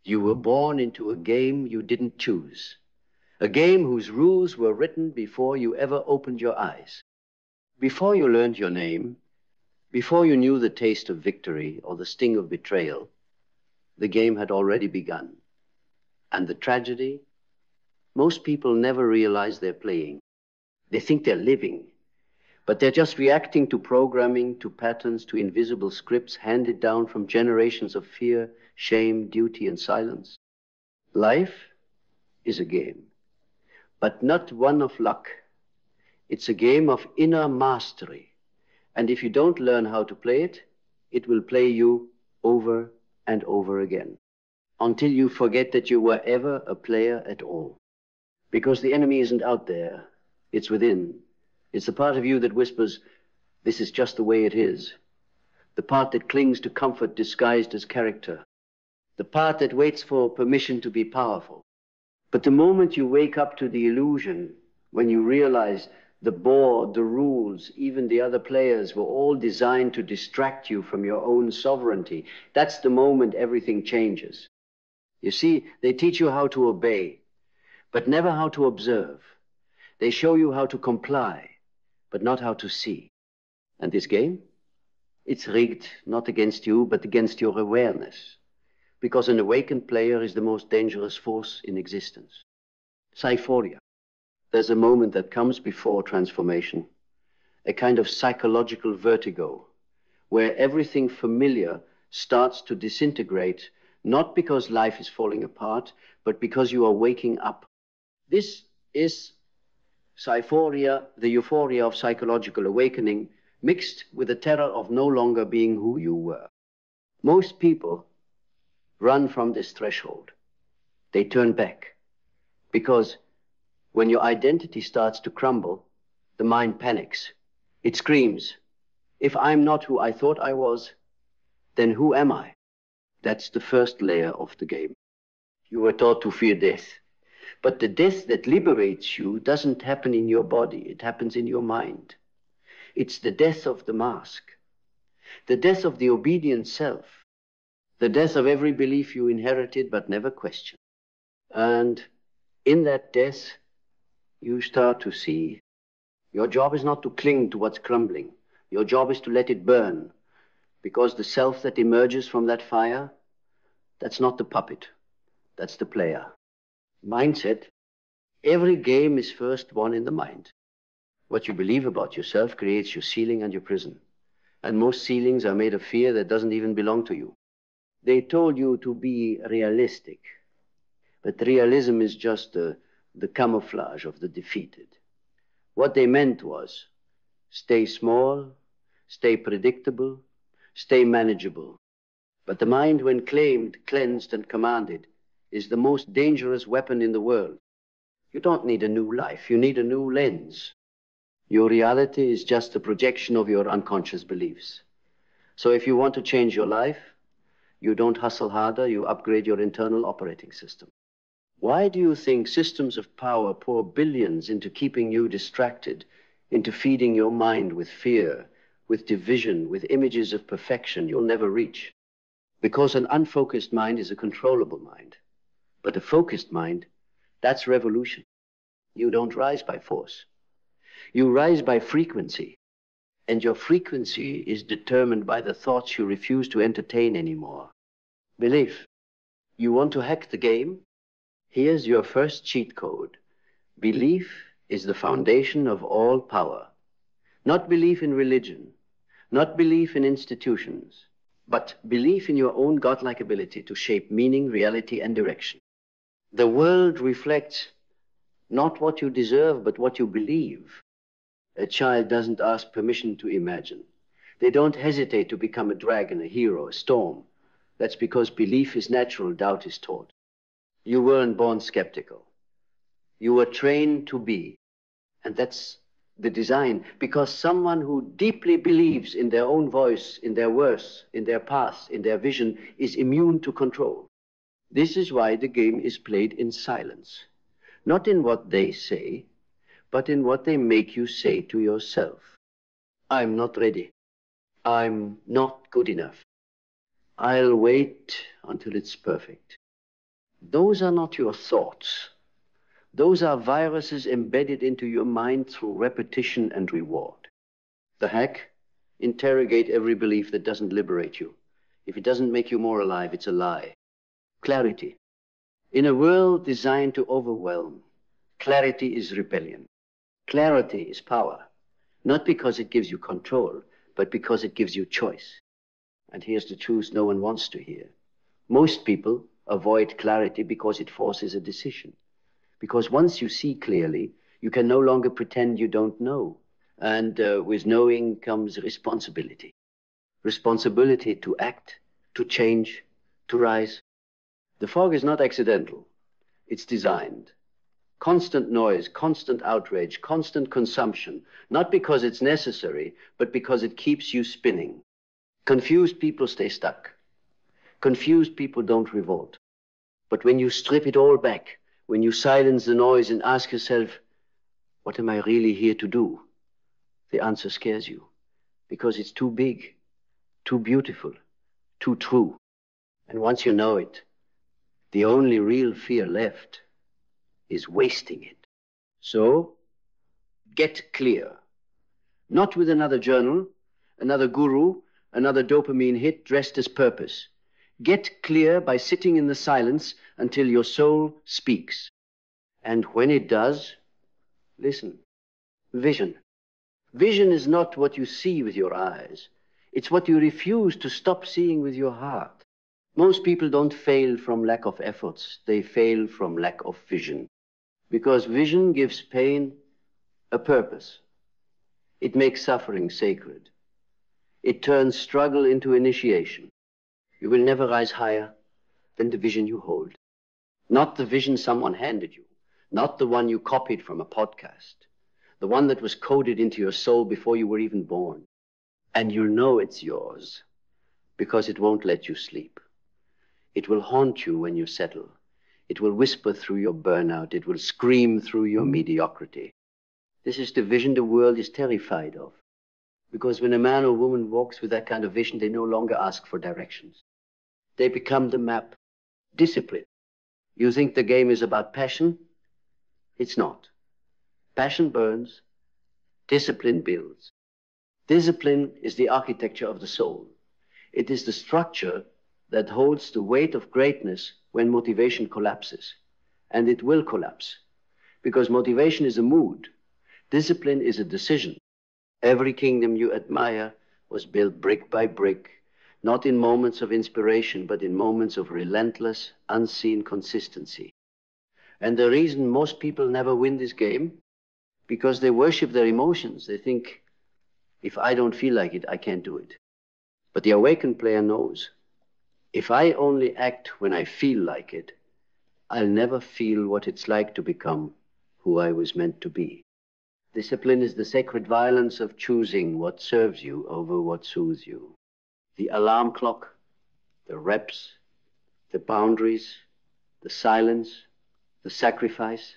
You were born into a game you didn't choose, a game whose rules were written before you ever opened your eyes. Before you learned your name, before you knew the taste of victory or the sting of betrayal, the game had already begun. And the tragedy, most people never realize they're playing. They think they're living, but they're just reacting to programming, to patterns, to invisible scripts handed down from generations of fear, shame, duty, and silence. Life is a game, but not one of luck. It's a game of inner mastery. And if you don't learn how to play it, it will play you over and over again, until you forget that you were ever a player at all. Because the enemy isn't out there, it's within. It's the part of you that whispers, this is just the way it is. The part that clings to comfort disguised as character. The part that waits for permission to be powerful. But the moment you wake up to the illusion, when you realize the board, the rules, even the other players were all designed to distract you from your own sovereignty, that's the moment everything changes. You see, they teach you how to obey, but never how to observe. They show you how to comply, but not how to see. And this game? It's rigged not against you, but against your awareness. Because an awakened player is the most dangerous force in existence. Psyphoria. There's a moment that comes before transformation, a kind of psychological vertigo, where everything familiar starts to disintegrate, not because life is falling apart, but because you are waking up. This is psyphoria, the euphoria of psychological awakening, mixed with the terror of no longer being who you were. Most people run from this threshold. They turn back, because when your identity starts to crumble, the mind panics. It screams, if I'm not who I thought I was, then who am I? That's the first layer of the game. You were taught to fear death. But the death that liberates you doesn't happen in your body. It happens in your mind. It's the death of the mask, the death of the obedient self, the death of every belief you inherited but never questioned. And in that death, you start to see your job is not to cling to what's crumbling. Your job is to let it burn, because the self that emerges from that fire, that's not the puppet, that's the player. Mindset. Every game is first won in the mind. What you believe about yourself creates your ceiling and your prison. And most ceilings are made of fear that doesn't even belong to you. They told you to be realistic, but realism is just the camouflage of the defeated. What they meant was, stay small, stay predictable, stay manageable. But the mind, when claimed, cleansed, and commanded, is the most dangerous weapon in the world. You don't need a new life, you need a new lens. Your reality is just a projection of your unconscious beliefs. So if you want to change your life, you don't hustle harder, you upgrade your internal operating system. Why do you think systems of power pour billions into keeping you distracted, into feeding your mind with fear, with division, with images of perfection you'll never reach? Because an unfocused mind is a controllable mind. But a focused mind, that's revolution. You don't rise by force. You rise by frequency. And your frequency is determined by the thoughts you refuse to entertain anymore. Belief. You want to hack the game? Here's your first cheat code. Belief is the foundation of all power. Not belief in religion, not belief in institutions, but belief in your own godlike ability to shape meaning, reality, and direction. The world reflects not what you deserve, but what you believe. A child doesn't ask permission to imagine. They don't hesitate to become a dragon, a hero, a storm. That's because belief is natural, doubt is taught. You weren't born skeptical. You were trained to be. And that's the design, because someone who deeply believes in their own voice, in their worth, in their path, in their vision, is immune to control. This is why the game is played in silence. Not in what they say, but in what they make you say to yourself. I'm not ready. I'm not good enough. I'll wait until it's perfect. Those are not your thoughts. Those are viruses embedded into your mind through repetition and reward. The hack: interrogate every belief that doesn't liberate you. If it doesn't make you more alive, it's a lie. Clarity. In a world designed to overwhelm, clarity is rebellion. Clarity is power, not because it gives you control, but because it gives you choice. And here's the truth no one wants to hear. Most people avoid clarity because it forces a decision. Because once you see clearly, you can no longer pretend you don't know. And with knowing comes responsibility. Responsibility to act, to change, to rise. The fog is not accidental. It's designed. Constant noise, constant outrage, constant consumption, not because it's necessary, but because it keeps you spinning. Confused people stay stuck. Confused people don't revolt. But when you strip it all back, when you silence the noise and ask yourself, what am I really here to do? The answer scares you, because it's too big, too beautiful, too true. And once you know it, the only real fear left is wasting it. So, get clear. Not with another journal, another guru, another dopamine hit dressed as purpose. Get clear by sitting in the silence until your soul speaks. And when it does, listen. Vision. Vision is not what you see with your eyes. It's what you refuse to stop seeing with your heart. Most people don't fail from lack of efforts. They fail from lack of vision. Because vision gives pain a purpose. It makes suffering sacred. It turns struggle into initiation. You will never rise higher than the vision you hold. Not the vision someone handed you. Not the one you copied from a podcast. The one that was coded into your soul before you were even born. And you'll know it's yours because it won't let you sleep. It will haunt you when you settle. It will whisper through your burnout. It will scream through your mediocrity. This is the vision the world is terrified of. Because when a man or woman walks with that kind of vision, they no longer ask for directions. They become the map. Discipline. You think the game is about passion? It's not. Passion burns. Discipline builds. Discipline is the architecture of the soul. It is the structure that holds the weight of greatness when motivation collapses. And it will collapse. Because motivation is a mood. Discipline is a decision. Every kingdom you admire was built brick by brick, not in moments of inspiration, but in moments of relentless, unseen consistency. And the reason most people never win this game, because they worship their emotions. They think, if I don't feel like it, I can't do it. But the awakened player knows, if I only act when I feel like it, I'll never feel what it's like to become who I was meant to be. Discipline is the sacred violence of choosing what serves you over what soothes you. The alarm clock, the reps, the boundaries, the silence, the sacrifice.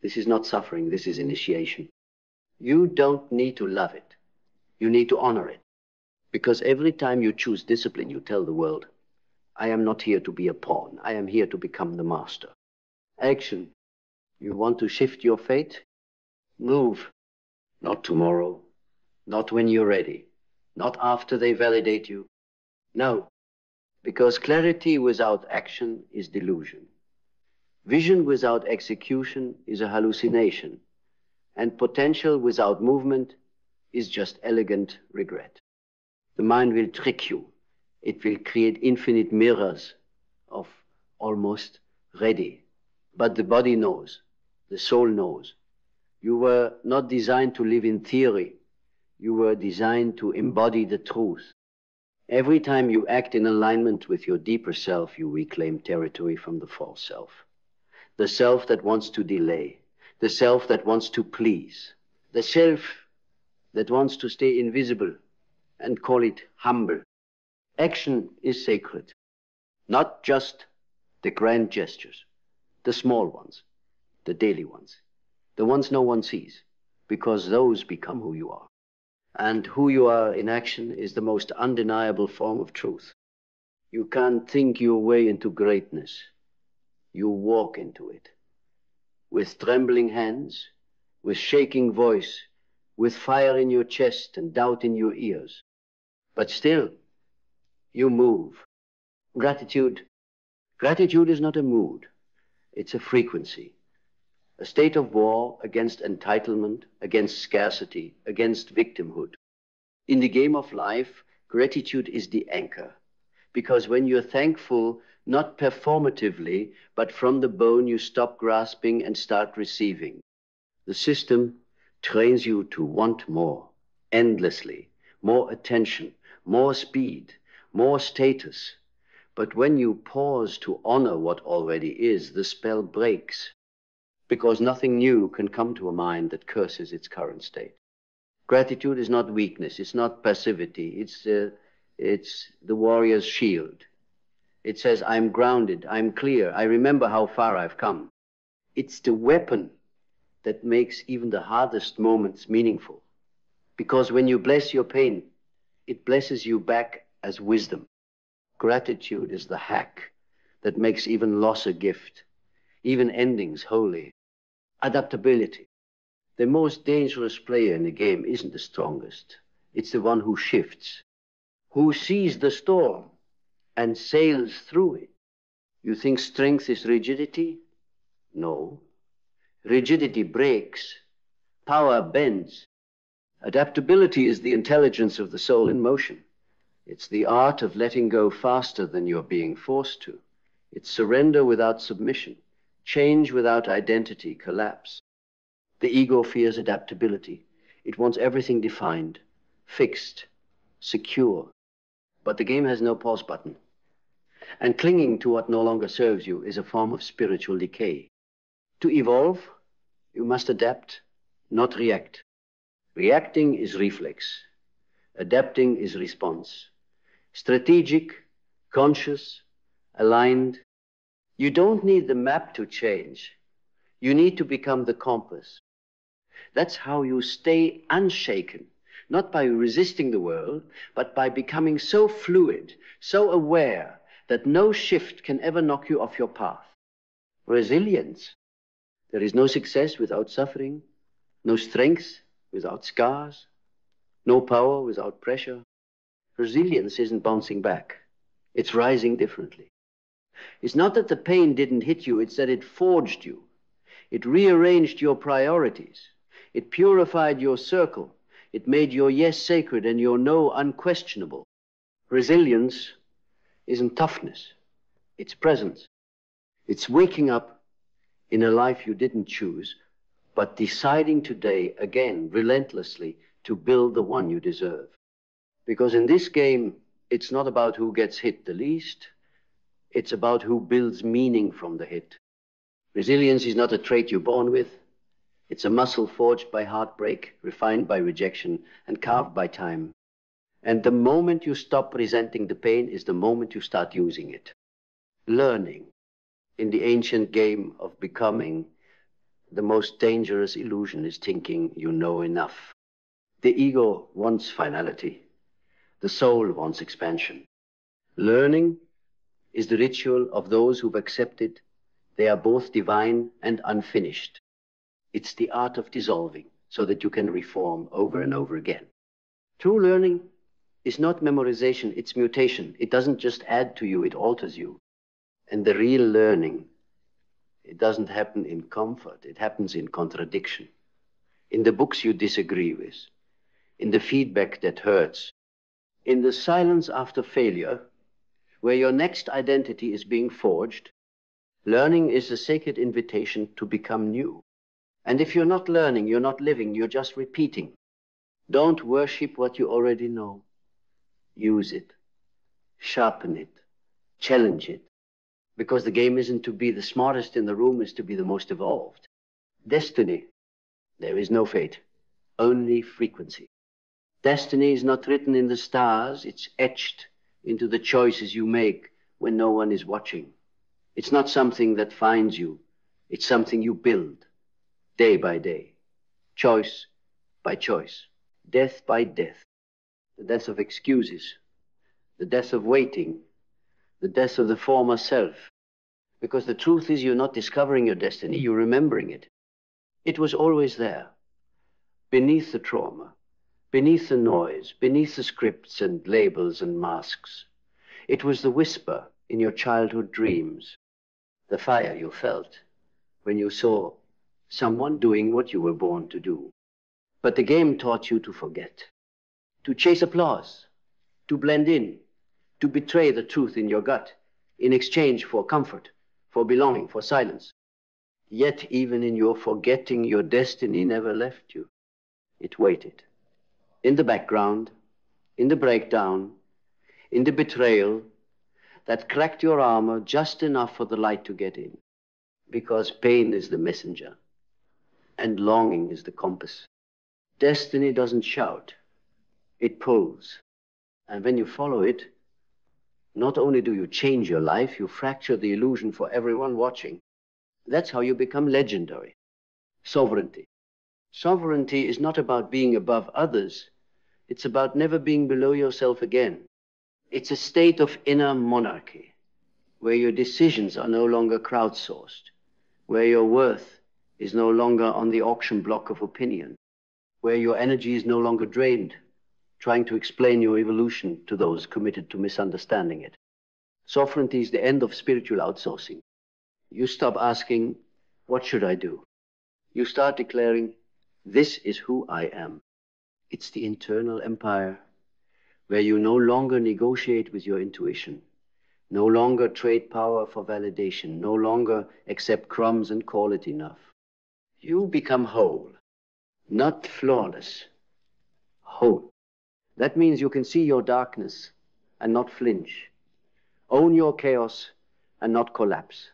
This is not suffering, this is initiation. You don't need to love it. You need to honor it. Because every time you choose discipline, you tell the world, I am not here to be a pawn. I am here to become the master. Action. You want to shift your fate? Move. Not tomorrow. Not when you're ready. Not after they validate you. No. Because clarity without action is delusion. Vision without execution is a hallucination. And potential without movement is just elegant regret. The mind will trick you. It will create infinite mirrors of almost ready. But the body knows. The soul knows. You were not designed to live in theory. You were designed to embody the truth. Every time you act in alignment with your deeper self, you reclaim territory from the false self. The self that wants to delay. The self that wants to please. The self that wants to stay invisible and call it humble. Action is sacred. Not just the grand gestures, the small ones, the daily ones, the ones no one sees, because those become who you are. And who you are in action is the most undeniable form of truth. You can't think your way into greatness. You walk into it with trembling hands, with shaking voice, with fire in your chest and doubt in your ears. But still, you move. Gratitude is not a mood. It's a frequency. A state of war against entitlement, against scarcity, against victimhood. In the game of life, gratitude is the anchor. Because when you're thankful, not performatively, but from the bone, you stop grasping and start receiving. The system trains you to want more, endlessly, more attention, more speed, more status. But when you pause to honor what already is, the spell breaks, because nothing new can come to a mind that curses its current state. Gratitude is not weakness, it's not passivity, it's the warrior's shield. It says, I'm grounded, I'm clear, I remember how far I've come. It's the weapon that makes even the hardest moments meaningful. Because when you bless your pain, it blesses you back as wisdom. Gratitude is the hack that makes even loss a gift, even endings holy. Adaptability. The most dangerous player in the game isn't the strongest. It's the one who shifts, who sees the storm and sails through it. You think strength is rigidity? No. Rigidity breaks. Power bends. Adaptability is the intelligence of the soul in motion. It's the art of letting go faster than you're being forced to. It's surrender without submission, change without identity, collapse. The ego fears adaptability. It wants everything defined, fixed, secure. But the game has no pause button. And clinging to what no longer serves you is a form of spiritual decay. To evolve, you must adapt, not react. Reacting is reflex. Adapting is response. Strategic, conscious, aligned. You don't need the map to change. You need to become the compass. That's how you stay unshaken, not by resisting the world, but by becoming so fluid, so aware that no shift can ever knock you off your path. Resilience. There is no success without suffering, no strength without scars, no power without pressure. Resilience isn't bouncing back. It's rising differently. It's not that the pain didn't hit you, it's that it forged you. It rearranged your priorities. It purified your circle. It made your yes sacred and your no unquestionable. Resilience isn't toughness. It's presence. It's waking up in a life you didn't choose, but deciding today, again, relentlessly, to build the one you deserve. Because in this game, it's not about who gets hit the least. It's about who builds meaning from the hit. Resilience is not a trait you're born with. It's a muscle forged by heartbreak, refined by rejection, and carved by time. And the moment you stop resenting the pain is the moment you start using it. Learning. In the ancient game of becoming, the most dangerous illusion is thinking you know enough. The ego wants finality. The soul wants expansion. Learning is the ritual of those who've accepted they are both divine and unfinished. It's the art of dissolving so that you can reform over and over again. True learning is not memorization, it's mutation. It doesn't just add to you, it alters you. And the real learning, it doesn't happen in comfort, it happens in contradiction. In the books you disagree with, in the feedback that hurts, in the silence after failure, where your next identity is being forged. Learning is a sacred invitation to become new. And if you're not learning, you're not living, you're just repeating. Don't worship what you already know. Use it, sharpen it, challenge it. Because the game isn't to be the smartest in the room, it's to be the most evolved. Destiny, there is no fate, only frequency. Destiny is not written in the stars, it's etched into the choices you make when no one is watching. It's not something that finds you, it's something you build, day by day, choice by choice, death by death. The death of excuses, the death of waiting, the death of the former self, Because the truth is, you're not discovering your destiny, you're remembering it. It was always there, beneath the trauma, beneath the noise, beneath the scripts and labels and masks. It was the whisper in your childhood dreams, the fire you felt when you saw someone doing what you were born to do. But the game taught you to forget, to chase applause, to blend in, to betray the truth in your gut in exchange for comfort, for belonging, for silence. Yet even in your forgetting, your destiny never left you. It waited. In the background, in the breakdown, in the betrayal that cracked your armor just enough for the light to get in. Because pain is the messenger and longing is the compass. Destiny doesn't shout, it pulls. And when you follow it, not only do you change your life, you fracture the illusion for everyone watching. That's how you become legendary. Sovereignty. Sovereignty is not about being above others. It's about never being below yourself again. It's a state of inner monarchy, where your decisions are no longer crowdsourced, where your worth is no longer on the auction block of opinion, where your energy is no longer drained, trying to explain your evolution to those committed to misunderstanding it. Sovereignty is the end of spiritual outsourcing. You stop asking, what should I do? You start declaring, this is who I am. It's the internal empire where you no longer negotiate with your intuition, no longer trade power for validation, no longer accept crumbs and call it enough. You become whole, not flawless, whole. That means you can see your darkness and not flinch, own your chaos and not collapse,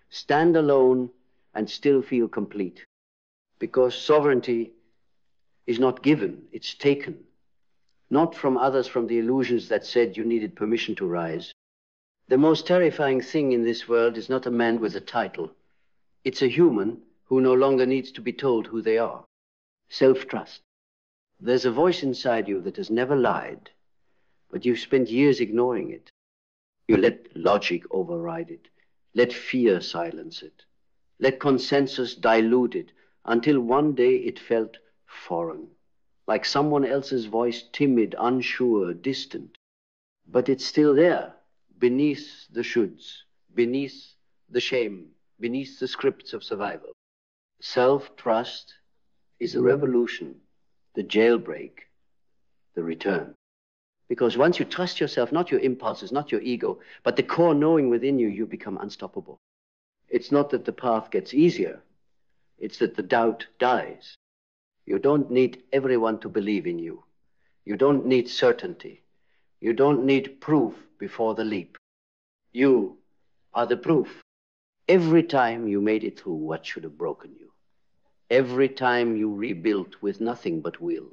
stand alone and still feel complete. Because sovereignty is not given, it's taken. Not from others, from the illusions that said you needed permission to rise. The most terrifying thing in this world is not a man with a title. It's a human who no longer needs to be told who they are. Self-trust. There's a voice inside you that has never lied, but you've spent years ignoring it. You let logic override it. Let fear silence it. Let consensus dilute it until one day it felt foreign, like someone else's voice, timid, unsure, distant. But it's still there, beneath the shoulds, beneath the shame, beneath the scripts of survival. Self-trust is a revolution, the jailbreak, the return. Because once you trust yourself, not your impulses, not your ego, but the core knowing within you, you become unstoppable. It's not that the path gets easier, it's that the doubt dies. You don't need everyone to believe in you. You don't need certainty. You don't need proof before the leap. You are the proof. Every time you made it through what should have broken you. Every time you rebuilt with nothing but will.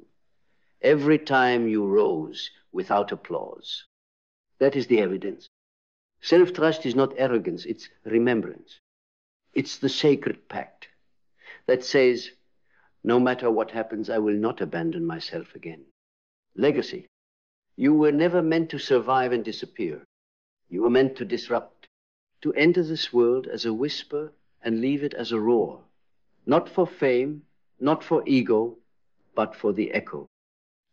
Every time you rose without applause. That is the evidence. Self-trust is not arrogance, it's remembrance. It's the sacred pact that says, no matter what happens, I will not abandon myself again. Legacy. You were never meant to survive and disappear. You were meant to disrupt, to enter this world as a whisper and leave it as a roar. Not for fame, not for ego, but for the echo.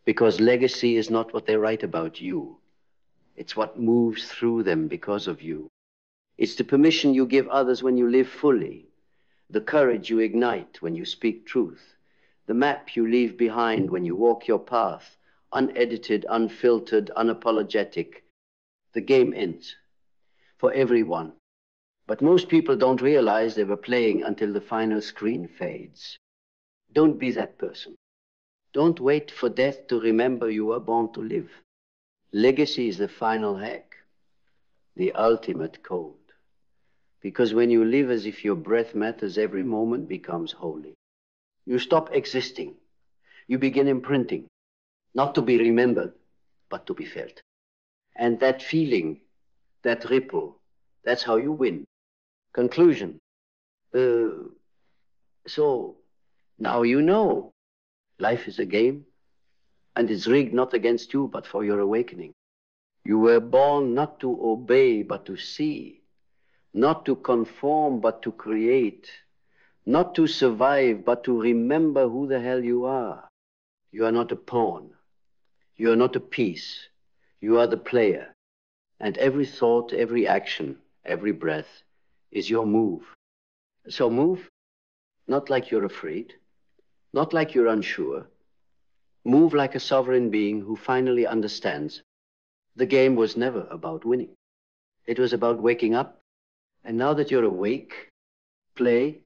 Because legacy is not what they write about you. It's what moves through them because of you. It's the permission you give others when you live fully, the courage you ignite when you speak truth, the map you leave behind when you walk your path, unedited, unfiltered, unapologetic. The game ends for everyone. But most people don't realize they were playing until the final screen fades. Don't be that person. Don't wait for death to remember you were born to live. Legacy is the final hack, the ultimate code. Because when you live as if your breath matters, every moment becomes holy. You stop existing. You begin imprinting, not to be remembered, but to be felt. And that feeling, that ripple, that's how you win. Conclusion. So now you know. Life is a game, and it's rigged not against you, but for your awakening. You were born not to obey, but to see. Not to conform, but to create. Not to survive, but to remember who the hell you are. You are not a pawn. You are not a piece. You are the player. And every thought, every action, every breath is your move. So move not like you're afraid, not like you're unsure. Move like a sovereign being who finally understands the game was never about winning. It was about waking up. And now that you're awake, play